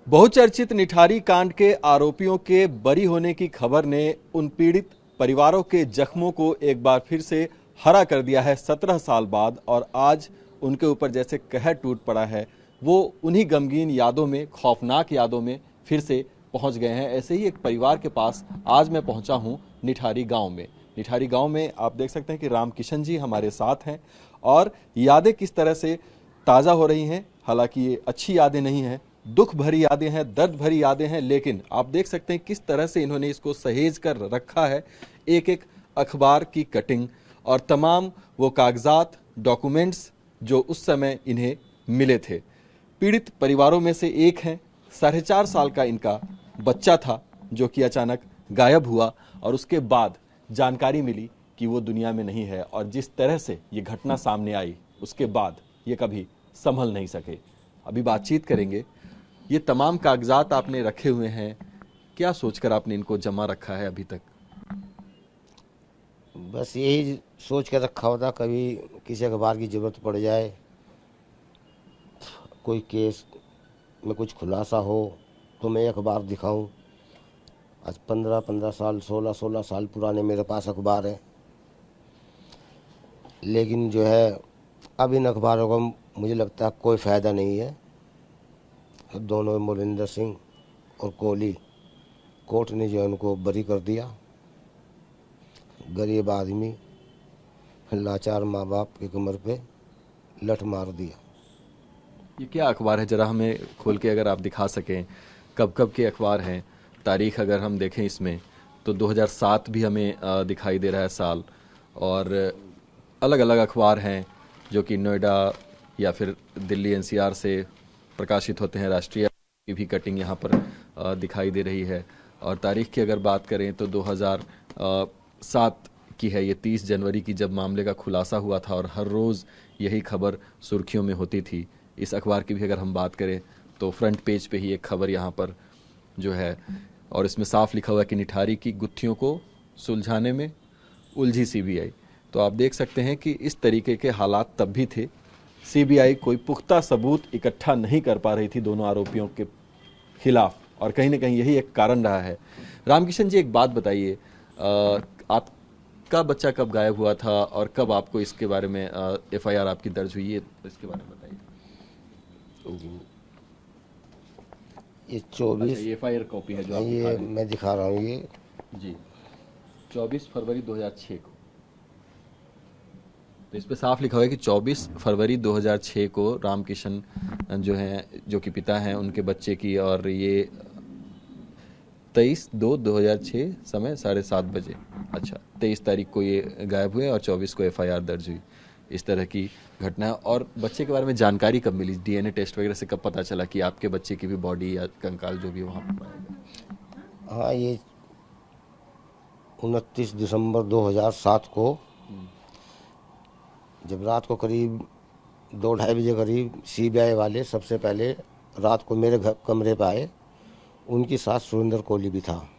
बहुचर्चित निठारी कांड के आरोपियों के बरी होने की खबर ने उन पीड़ित परिवारों के जख्मों को एक बार फिर से हरा कर दिया है 17 साल बाद। और आज उनके ऊपर जैसे कहर टूट पड़ा है, वो उन्हीं गमगीन यादों में, खौफनाक यादों में फिर से पहुंच गए हैं। ऐसे ही एक परिवार के पास आज मैं पहुंचा हूं निठारी गांव में। निठारी गांव में आप देख सकते हैं कि रामकिशन जी हमारे साथ हैं और यादें किस तरह से ताज़ा हो रही हैं। हालांकि ये अच्छी यादें नहीं हैं, दुख भरी यादें हैं, दर्द भरी यादें हैं, लेकिन आप देख सकते हैं किस तरह से इन्होंने इसको सहेज कर रखा है। एक एक अखबार की कटिंग और तमाम वो कागजात, डॉक्यूमेंट्स जो उस समय इन्हें मिले थे। पीड़ित परिवारों में से एक हैं, 4.5 साल का इनका बच्चा था जो कि अचानक गायब हुआ और उसके बाद जानकारी मिली कि वो दुनिया में नहीं है। और जिस तरह से ये घटना सामने आई उसके बाद ये कभी संभल नहीं सके। अभी बातचीत करेंगे। ये तमाम कागजात आपने रखे हुए हैं, क्या सोचकर आपने इनको जमा रखा है अभी तक? बस यही सोच के रखा होता कभी किसी अखबार की ज़रूरत पड़ जाए, कोई केस में कुछ खुलासा हो तो मैं अखबार दिखाऊं। आज 15-15 साल, 16-16 साल पुराने मेरे पास अखबार है, लेकिन जो है अब इन अखबारों का मुझे लगता है कोई फ़ायदा नहीं है। दोनों मोलिंदर सिंह और कोहली, कोर्ट ने जो है उनको बरी कर दिया। गरीब आदमी, लाचार माँ बाप की कमर पे लठ मार दिया। ये क्या अखबार है, जरा हमें खोल के अगर आप दिखा सकें। कब कब के अखबार हैं? तारीख अगर हम देखें इसमें तो 2007 भी हमें दिखाई दे रहा है साल। और अलग अलग अखबार हैं जो कि नोएडा या फिर दिल्ली एनसीआर से प्रकाशित होते हैं। राष्ट्रीय की भी कटिंग यहाँ पर दिखाई दे रही है। और तारीख की अगर बात करें तो 2007 की है ये, 30 जनवरी की, जब मामले का खुलासा हुआ था और हर रोज़ यही खबर सुर्खियों में होती थी। इस अखबार की भी अगर हम बात करें तो फ्रंट पेज पे ही एक खबर यहाँ पर जो है, और इसमें साफ लिखा हुआ है कि निठारी की गुत्थियों को सुलझाने में उलझी सीबीआई। तो आप देख सकते हैं कि इस तरीके के हालात तब भी थे। सीबीआई कोई पुख्ता सबूत इकट्ठा नहीं कर पा रही थी दोनों आरोपियों के खिलाफ, और कहीं ना कहीं यही एक कारण रहा है। रामकिशन जी, एक बात बताइए, आपका बच्चा कब गायब हुआ था और कब आपको इसके बारे में एफआईआर आपकी दर्ज हुई है, इसके बारे में बताइए। ये 24, ये एफआईआर कॉपी है जो आप दिखा ये रहे हैं। मैं दिखा रहा हूँ ये जी, 24 फरवरी 2006 को। तो इस पे साफ लिखा हुआ है कि 24 फरवरी 2006 को रामकिशन जो हैं, जो कि पिता हैं, उनके बच्चे की, और ये 23/2/2006 समय 7:30 बजे, अच्छा 23 तारीख को ये गायब हुए और 24 को एफआईआर दर्ज हुई। इस तरह की घटना है। और बच्चे के बारे में जानकारी कब मिली? डीएनए टेस्ट वगैरह से कब पता चला कि आपके बच्चे की भी बॉडी या कंकाल जो भी वहाँ पर पाया गया? हाँ, ये 29 दिसंबर 2007 को, जब रात को करीब 2-2:30 बजे करीब सीबीआई वाले सबसे पहले रात को मेरे घर कमरे पर आए। उनकी साथ सुरेंद्र कोहली भी था।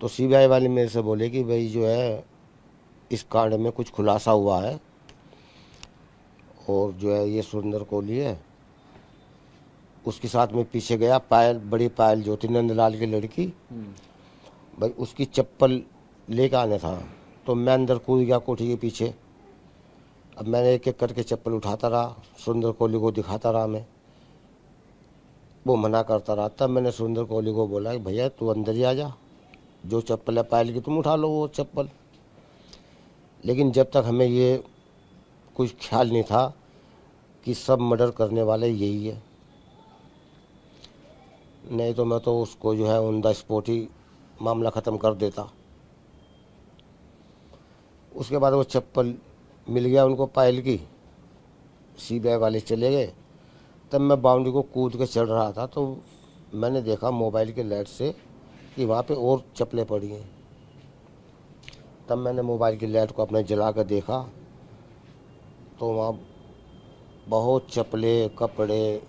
तो सीबीआई वाले मेरे से बोले कि भाई जो है इस कांड में कुछ खुलासा हुआ है, और जो है ये सुरेंद्र कोहली है। उसके साथ में पीछे गया, पायल, बड़ी पायल जो थी नंदलाल की लड़की, भाई उसकी चप्पल लेकर आने था। तो मैं अंदर कूद गया कोठी के पीछे। अब मैंने एक एक करके चप्पल उठाता रहा, सुरेंद्र कोहली को दिखाता रहा मैं, वो मना करता रहा। तब मैंने सुरेंद्र कोहली को बोला कि भैया तू अंदर ही आ जा, जो चप्पल है पायल की तुम उठा लो वो चप्पल। लेकिन जब तक हमें ये कुछ ख्याल नहीं था कि सब मर्डर करने वाले यही है, नहीं तो मैं तो उसको जो है ऑन द स्पॉट ही मामला ख़त्म कर देता। उसके बाद वो चप्पल मिल गया उनको पायल की, सीबीआई वाले चले गए। तब मैं बाउंड्री को कूद के चढ़ रहा था तो मैंने देखा मोबाइल के लाइट से कि वहाँ पे और चप्पलें पड़ी हैं। तब मैंने मोबाइल की लाइट को अपने जला कर देखा तो वहाँ बहुत चप्पलें, कपड़े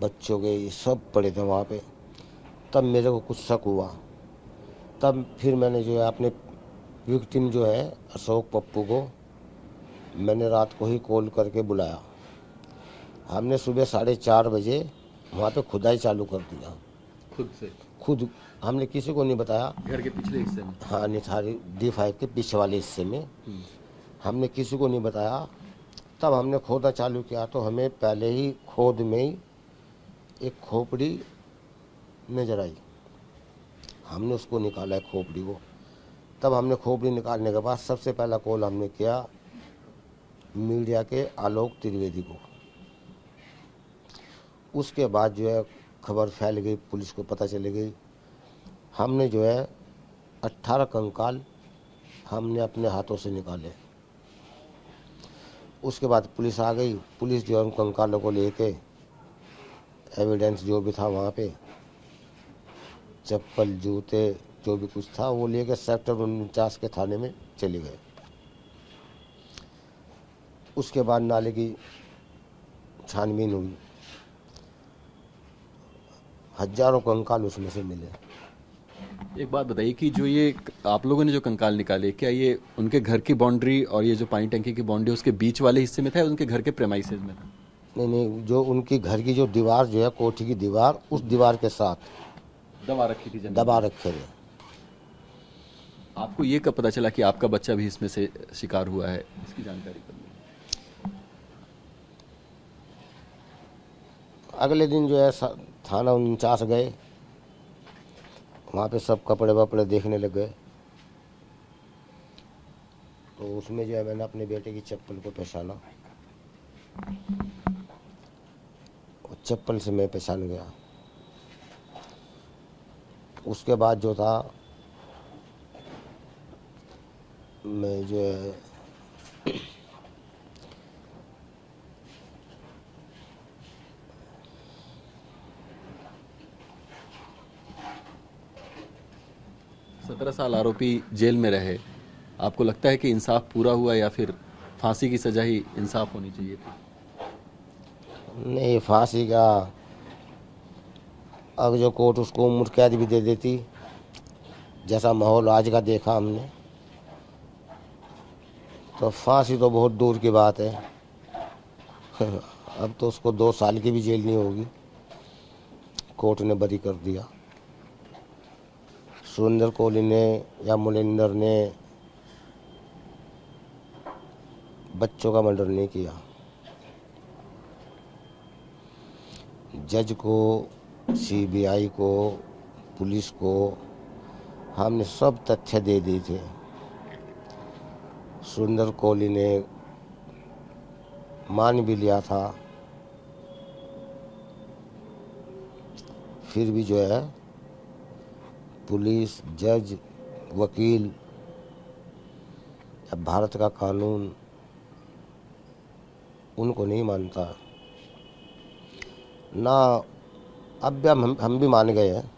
बच्चों के ये सब पड़े थे वहाँ पे। तब मेरे को कुछ शक हुआ। तब फिर मैंने जो है अपने विक्टिम जो है अशोक पप्पू को मैंने रात को ही कॉल करके बुलाया। हमने सुबह 4:30 बजे वहाँ पे खुदाई चालू कर दिया खुद से? खुद। हमने किसी को नहीं बताया। घर के पिछले हिस्से में? हाँ, निथारी D5 के पीछे वाले हिस्से में हमने किसी को नहीं बताया। तब हमने खोदा चालू किया तो हमें पहले ही खोद में ही एक खोपड़ी नजर आई। हमने उसको निकाला है खोपड़ी को। तब हमने खोपड़ी निकालने के बाद सबसे पहला कॉल हमने किया मीडिया के आलोक त्रिवेदी को। उसके बाद जो है खबर फैल गई, पुलिस को पता चली गई। हमने जो है 18 कंकाल हमने अपने हाथों से निकाले। उसके बाद पुलिस आ गई। पुलिस जो है उन कंकालों को लेके एविडेंस जो भी था वहाँ पे, चप्पल जूते जो भी कुछ था वो लेके सेक्टर 49 के थाने में चले गए। उसके बाद नाले की छानबीन हुई। हजारों कंकाल उसमें से मिले। एक बात बताइए कि जो ये आप लोगों ने जो कंकाल निकाले, क्या ये उनके घर की बाउंड्री और ये जो पानी टंकी की बाउंड्री उसके बीच वाले हिस्से में था या उनके घर के प्रेमाइसेस में था? नहीं, जो उनकी घर की जो दीवार जो है, कोठी की दीवार, उस दीवार के साथ दबा रखी थी जमीन? दबा रखे थे। आपको ये कब पता चला कि आपका बच्चा भी इसमें से शिकार हुआ है, इसकी जानकारी कब मिली? अगले दिन जो है थाना 49 गए। वहाँ पे सब कपड़े वपड़े देखने लग गए। तो उसमें जो है मैंने अपने बेटे की चप्पल को पहचाना। चप्पल से मैं पहचान गया। उसके बाद जो था मैं जो है सत्रह साल आरोपी जेल में रहे, आपको लगता है कि इंसाफ पूरा हुआ या फिर फांसी की सजा ही इंसाफ होनी चाहिए थी? नहीं, फांसी का अब जो कोर्ट उसको उम्र कैद भी दे देती, जैसा माहौल आज का देखा हमने, तो फांसी तो बहुत दूर की बात है। अब तो उसको 2 साल की भी जेल नहीं होगी। कोर्ट ने बरी कर दिया। सुरेंद्र कोहली ने या मुनिंदर ने बच्चों का मर्डर नहीं किया। जज को, CBI को, पुलिस को हमने सब तथ्य दे दिए थे। सुरेंद्र कोहली ने मान भी लिया था, फिर भी जो है पुलिस, जज, वकील, भारत का कानून उनको नहीं मानता ना। अब भी हम भी मान गए हैं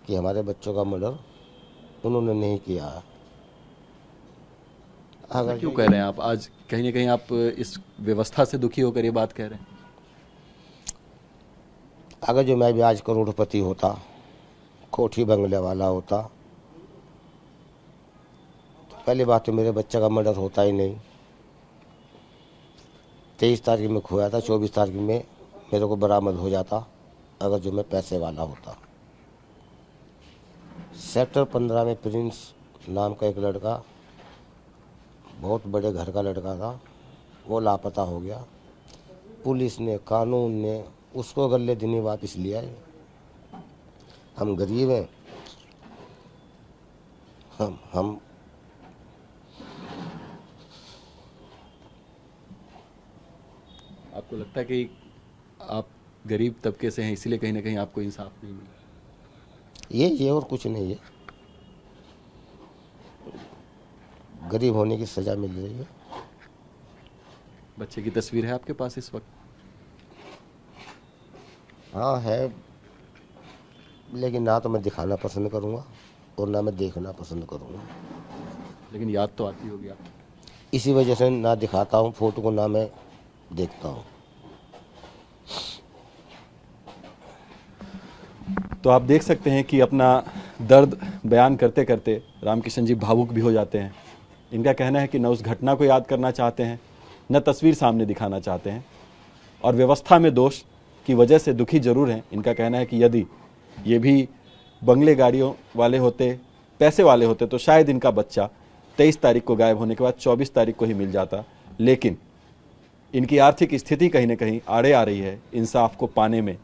कि हमारे बच्चों का मर्डर उन्होंने नहीं किया है। अगर क्यों कह रहे हैं आप? आज कहीं ना कहीं आप इस व्यवस्था से दुखी होकर ये बात कह रहे हैं? अगर जो मैं भी आज करोड़पति होता, कोठी बंगले वाला होता, तो पहली बात तो मेरे बच्चे का मर्डर होता ही नहीं। 23 तारीख में खोया था, 24 तारीख में मेरे को बरामद हो जाता अगर जो मैं पैसे वाला होता। सेक्टर 15 में प्रिंस नाम का एक लड़का, बहुत बड़े घर का लड़का था, वो लापता हो गया। पुलिस ने, कानून ने उसको अगले दिन ही वापस लिया है। हम गरीब हैं। हम आपको लगता है कि आप गरीब तबके से हैं इसीलिए कहीं ना कहीं आपको इंसाफ नहीं मिला? ये और कुछ नहीं है। गरीब होने की सजा मिल रही है। बच्चे की तस्वीर है आपके पास इस वक्त? हाँ है, लेकिन ना तो मैं दिखाना पसंद करूँगा और ना मैं देखना पसंद करूँगा। लेकिन याद तो आती होगी आपको? इसी वजह से ना दिखाता हूँ फोटो को, ना मैं देखता हूँ। तो आप देख सकते हैं कि अपना दर्द बयान करते करते रामकिशन जी भावुक भी हो जाते हैं। इनका कहना है कि न उस घटना को याद करना चाहते हैं, न तस्वीर सामने दिखाना चाहते हैं, और व्यवस्था में दोष की वजह से दुखी जरूर हैं। इनका कहना है कि यदि ये भी बंगले गाड़ियों वाले होते, पैसे वाले होते, तो शायद इनका बच्चा 23 तारीख को गायब होने के बाद 24 तारीख को ही मिल जाता। लेकिन इनकी आर्थिक स्थिति कहीं ना कहीं आड़े आ रही है इंसाफ को पाने में,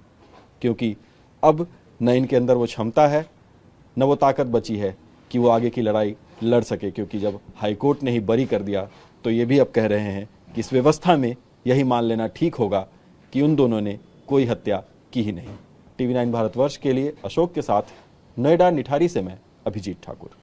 क्योंकि अब न इनके अंदर वो क्षमता है, न वो ताकत बची है कि वो आगे की लड़ाई लड़ सके। क्योंकि जब हाईकोर्ट ने ही बरी कर दिया तो ये भी अब कह रहे हैं कि इस व्यवस्था में यही मान लेना ठीक होगा कि उन दोनों ने कोई हत्या की ही नहीं। TV9 भारतवर्ष के लिए अशोक के साथ नोएडा निठारी से मैं अभिजीत ठाकुर।